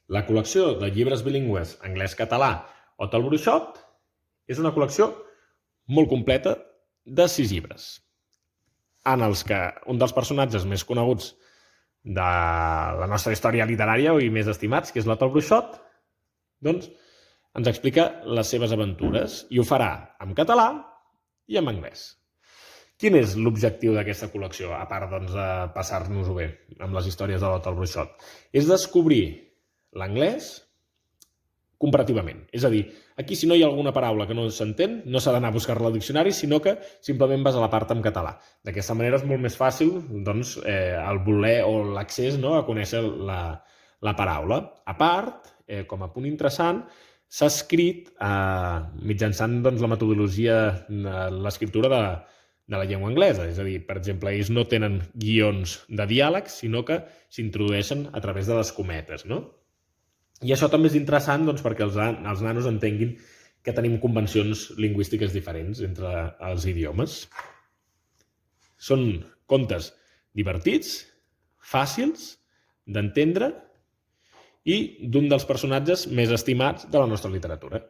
La col·lecció de llibres bilingües anglès-català Hotel Bruixot és una col·lecció molt completa de 6 llibres, en els que un dels personatges més coneguts de la nostra història literària i més estimats, que és l'Hotel Bruixot, doncs ens explica les seves aventures i ho farà en català i en anglès. Quin és l'objectiu d'aquesta col·lecció, a part doncs, de passar-nos-ho bé amb les històries de l'Hotel Bruixot? És descobrir l'anglès comparativament. És a dir, aquí si no hi ha alguna paraula que no s'entén, no s'ha d'anar a buscar-la al diccionari, sinó que simplement vas a la part en català. D'aquesta manera és molt més fàcil doncs, el voler o l'accés, no?, a conèixer la paraula. A part, com a punt interessant, s'ha escrit mitjançant doncs, la metodologia de l'escriptura de la llengua anglesa. És a dir, per exemple, ells no tenen guions de diàlegs, sinó que s'introdueixen a través de les cometes, no? I això també és interessant doncs, perquè els nanos entenguin que tenim convencions lingüístiques diferents entre els idiomes. Són contes divertits, fàcils d'entendre i d'un dels personatges més estimats de la nostra literatura.